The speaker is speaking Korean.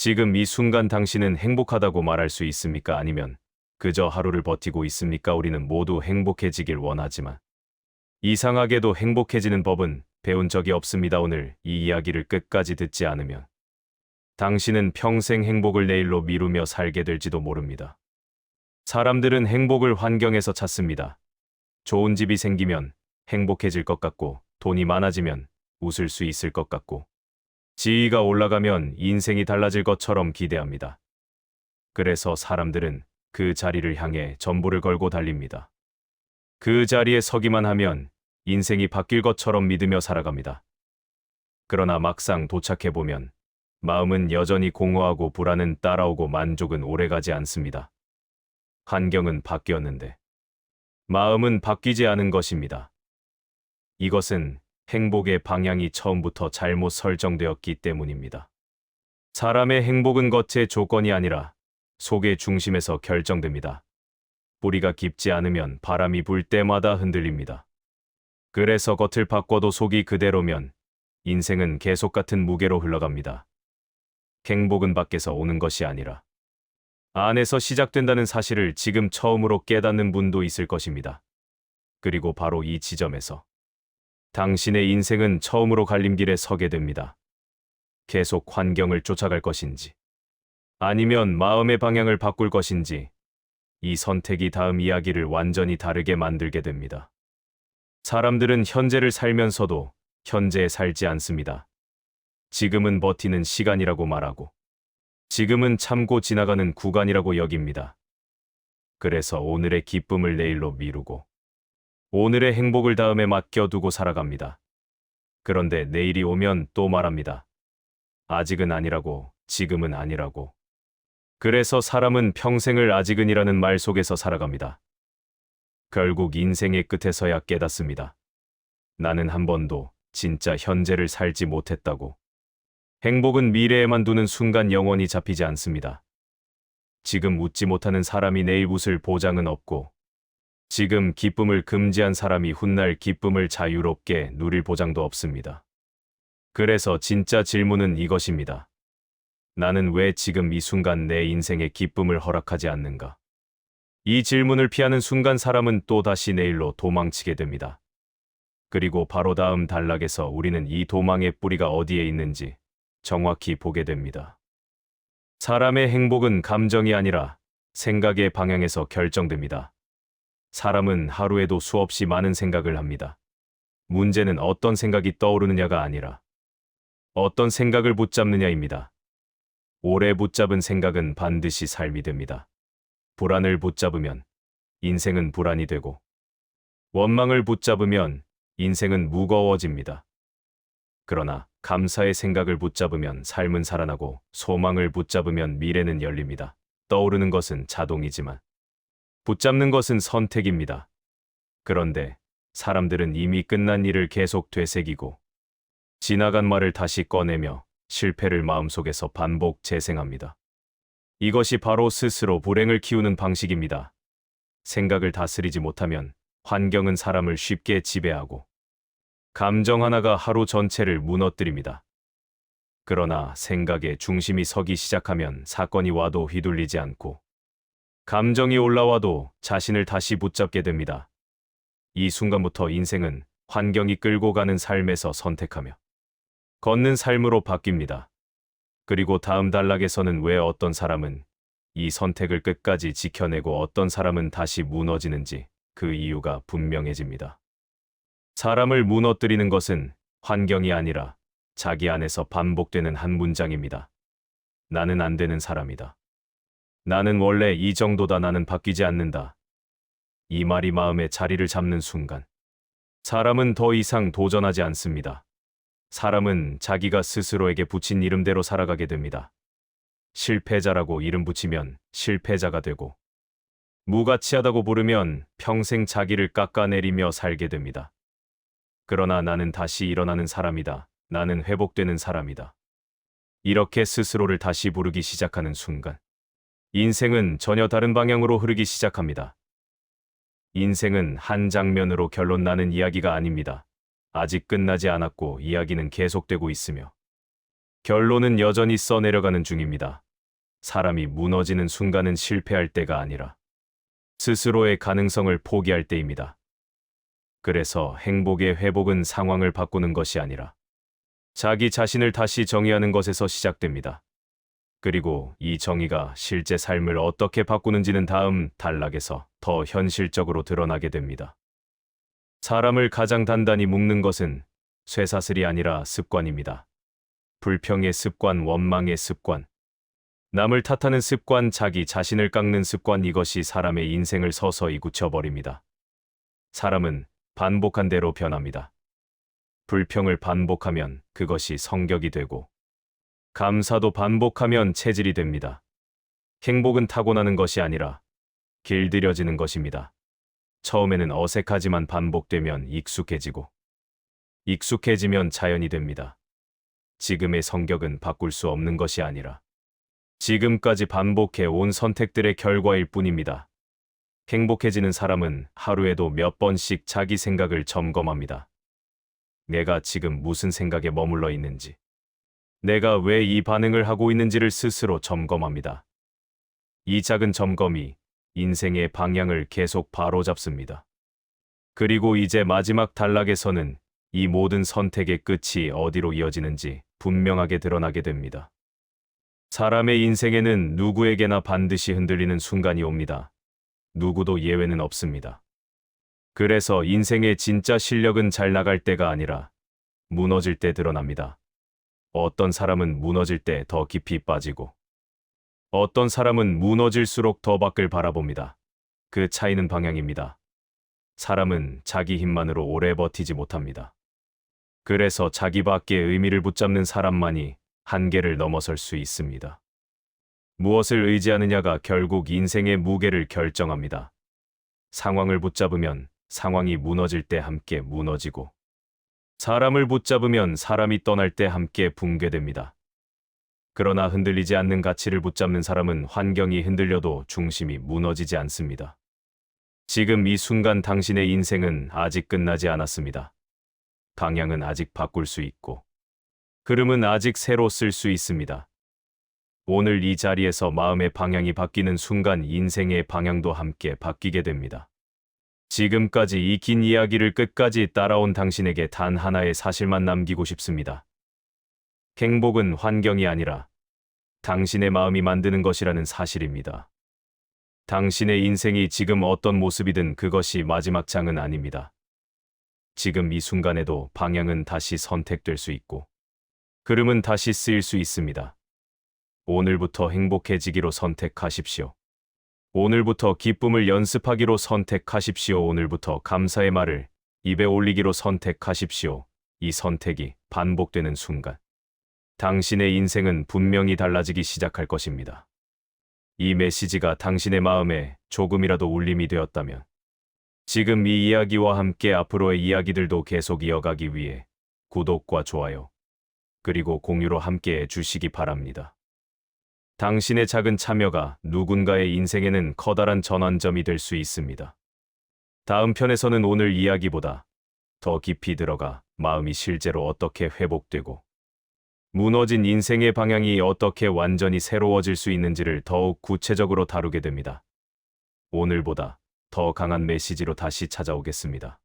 지금 이 순간 당신은 행복하다고 말할 수 있습니까? 아니면 그저 하루를 버티고 있습니까? 우리는 모두 행복해지길 원하지만 이상하게도 행복해지는 법은 배운 적이 없습니다. 오늘 이 이야기를 끝까지 듣지 않으면 당신은 평생 행복을 내일로 미루며 살게 될지도 모릅니다. 사람들은 행복을 환경에서 찾습니다. 좋은 집이 생기면 행복해질 것 같고, 돈이 많아지면 웃을 수 있을 것 같고, 지위가 올라가면 인생이 달라질 것처럼 기대합니다. 그래서 사람들은 그 자리를 향해 전부를 걸고 달립니다. 그 자리에 서기만 하면 인생이 바뀔 것처럼 믿으며 살아갑니다. 그러나 막상 도착해보면 마음은 여전히 공허하고 불안은 따라오고 만족은 오래가지 않습니다. 환경은 바뀌었는데 마음은 바뀌지 않은 것입니다. 이것은 행복의 방향이 처음부터 잘못 설정되었기 때문입니다. 사람의 행복은 겉의 조건이 아니라 속의 중심에서 결정됩니다. 뿌리가 깊지 않으면 바람이 불 때마다 흔들립니다. 그래서 겉을 바꿔도 속이 그대로면 인생은 계속 같은 무게로 흘러갑니다. 행복은 밖에서 오는 것이 아니라 안에서 시작된다는 사실을 지금 처음으로 깨닫는 분도 있을 것입니다. 그리고 바로 이 지점에서 당신의 인생은 처음으로 갈림길에 서게 됩니다. 계속 환경을 쫓아갈 것인지, 아니면 마음의 방향을 바꿀 것인지, 이 선택이 다음 이야기를 완전히 다르게 만들게 됩니다. 사람들은 현재를 살면서도 현재에 살지 않습니다. 지금은 버티는 시간이라고 말하고, 지금은 참고 지나가는 구간이라고 여깁니다. 그래서 오늘의 기쁨을 내일로 미루고, 오늘의 행복을 다음에 맡겨두고 살아갑니다. 그런데 내일이 오면 또 말합니다. 아직은 아니라고, 지금은 아니라고. 그래서 사람은 평생을 아직은이라는 말 속에서 살아갑니다. 결국 인생의 끝에서야 깨닫습니다. 나는 한 번도 진짜 현재를 살지 못했다고. 행복은 미래에만 두는 순간 영원히 잡히지 않습니다. 지금 웃지 못하는 사람이 내일 웃을 보장은 없고, 지금 기쁨을 금지한 사람이 훗날 기쁨을 자유롭게 누릴 보장도 없습니다. 그래서 진짜 질문은 이것입니다. 나는 왜 지금 이 순간 내 인생에 기쁨을 허락하지 않는가? 이 질문을 피하는 순간 사람은 또다시 내일로 도망치게 됩니다. 그리고 바로 다음 단락에서 우리는 이 도망의 뿌리가 어디에 있는지 정확히 보게 됩니다. 사람의 행복은 감정이 아니라 생각의 방향에서 결정됩니다. 사람은 하루에도 수없이 많은 생각을 합니다. 문제는 어떤 생각이 떠오르느냐가 아니라 어떤 생각을 붙잡느냐입니다. 오래 붙잡은 생각은 반드시 삶이 됩니다. 불안을 붙잡으면 인생은 불안이 되고, 원망을 붙잡으면 인생은 무거워집니다. 그러나 감사의 생각을 붙잡으면 삶은 살아나고, 소망을 붙잡으면 미래는 열립니다. 떠오르는 것은 자동이지만 붙잡는 것은 선택입니다. 그런데 사람들은 이미 끝난 일을 계속 되새기고, 지나간 말을 다시 꺼내며 실패를 마음속에서 반복 재생합니다. 이것이 바로 스스로 불행을 키우는 방식입니다. 생각을 다스리지 못하면 환경은 사람을 쉽게 지배하고, 감정 하나가 하루 전체를 무너뜨립니다. 그러나 생각의 중심이 서기 시작하면 사건이 와도 휘둘리지 않고, 감정이 올라와도 자신을 다시 붙잡게 됩니다. 이 순간부터 인생은 환경이 끌고 가는 삶에서 선택하며 걷는 삶으로 바뀝니다. 그리고 다음 단락에서는 왜 어떤 사람은 이 선택을 끝까지 지켜내고 어떤 사람은 다시 무너지는지 그 이유가 분명해집니다. 사람을 무너뜨리는 것은 환경이 아니라 자기 안에서 반복되는 한 문장입니다. 나는 안 되는 사람이다. 나는 원래 이 정도다. 나는 바뀌지 않는다. 이 말이 마음에 자리를 잡는 순간 사람은 더 이상 도전하지 않습니다. 사람은 자기가 스스로에게 붙인 이름대로 살아가게 됩니다. 실패자라고 이름 붙이면 실패자가 되고, 무가치하다고 부르면 평생 자기를 깎아내리며 살게 됩니다. 그러나 나는 다시 일어나는 사람이다. 나는 회복되는 사람이다. 이렇게 스스로를 다시 부르기 시작하는 순간 인생은 전혀 다른 방향으로 흐르기 시작합니다. 인생은 한 장면으로 결론 나는 이야기가 아닙니다. 아직 끝나지 않았고 이야기는 계속되고 있으며 결론은 여전히 써내려가는 중입니다. 사람이 무너지는 순간은 실패할 때가 아니라 스스로의 가능성을 포기할 때입니다. 그래서 행복의 회복은 상황을 바꾸는 것이 아니라 자기 자신을 다시 정의하는 것에서 시작됩니다. 그리고 이 정의가 실제 삶을 어떻게 바꾸는지는 다음 단락에서 더 현실적으로 드러나게 됩니다. 사람을 가장 단단히 묶는 것은 쇠사슬이 아니라 습관입니다. 불평의 습관, 원망의 습관, 남을 탓하는 습관, 자기 자신을 깎는 습관, 이것이 사람의 인생을 서서히 굳혀버립니다. 사람은 반복한 대로 변합니다. 불평을 반복하면 그것이 성격이 되고, 감사도 반복하면 체질이 됩니다. 행복은 타고나는 것이 아니라 길들여지는 것입니다. 처음에는 어색하지만 반복되면 익숙해지고, 익숙해지면 자연이 됩니다. 지금의 성격은 바꿀 수 없는 것이 아니라 지금까지 반복해 온 선택들의 결과일 뿐입니다. 행복해지는 사람은 하루에도 몇 번씩 자기 생각을 점검합니다. 내가 지금 무슨 생각에 머물러 있는지, 내가 왜 이 반응을 하고 있는지를 스스로 점검합니다. 이 작은 점검이 인생의 방향을 계속 바로잡습니다. 그리고 이제 마지막 단락에서는 이 모든 선택의 끝이 어디로 이어지는지 분명하게 드러나게 됩니다. 사람의 인생에는 누구에게나 반드시 흔들리는 순간이 옵니다. 누구도 예외는 없습니다. 그래서 인생의 진짜 실력은 잘 나갈 때가 아니라 무너질 때 드러납니다. 어떤 사람은 무너질 때 더 깊이 빠지고, 어떤 사람은 무너질수록 더 밖을 바라봅니다. 그 차이는 방향입니다. 사람은 자기 힘만으로 오래 버티지 못합니다. 그래서 자기 밖의 의미를 붙잡는 사람만이 한계를 넘어설 수 있습니다. 무엇을 의지하느냐가 결국 인생의 무게를 결정합니다. 상황을 붙잡으면 상황이 무너질 때 함께 무너지고, 사람을 붙잡으면 사람이 떠날 때 함께 붕괴됩니다. 그러나 흔들리지 않는 가치를 붙잡는 사람은 환경이 흔들려도 중심이 무너지지 않습니다. 지금 이 순간 당신의 인생은 아직 끝나지 않았습니다. 방향은 아직 바꿀 수 있고, 흐름은 아직 새로 쓸 수 있습니다. 오늘 이 자리에서 마음의 방향이 바뀌는 순간 인생의 방향도 함께 바뀌게 됩니다. 지금까지 이 긴 이야기를 끝까지 따라온 당신에게 단 하나의 사실만 남기고 싶습니다. 행복은 환경이 아니라 당신의 마음이 만드는 것이라는 사실입니다. 당신의 인생이 지금 어떤 모습이든 그것이 마지막 장은 아닙니다. 지금 이 순간에도 방향은 다시 선택될 수 있고, 흐름은 다시 쓰일 수 있습니다. 오늘부터 행복해지기로 선택하십시오. 오늘부터 기쁨을 연습하기로 선택하십시오. 오늘부터 감사의 말을 입에 올리기로 선택하십시오. 이 선택이 반복되는 순간, 당신의 인생은 분명히 달라지기 시작할 것입니다. 이 메시지가 당신의 마음에 조금이라도 울림이 되었다면, 지금 이 이야기와 함께 앞으로의 이야기들도 계속 이어가기 위해 구독과 좋아요, 그리고 공유로 함께 해주시기 바랍니다. 당신의 작은 참여가 누군가의 인생에는 커다란 전환점이 될 수 있습니다. 다음 편에서는 오늘 이야기보다 더 깊이 들어가 마음이 실제로 어떻게 회복되고, 무너진 인생의 방향이 어떻게 완전히 새로워질 수 있는지를 더욱 구체적으로 다루게 됩니다. 오늘보다 더 강한 메시지로 다시 찾아오겠습니다.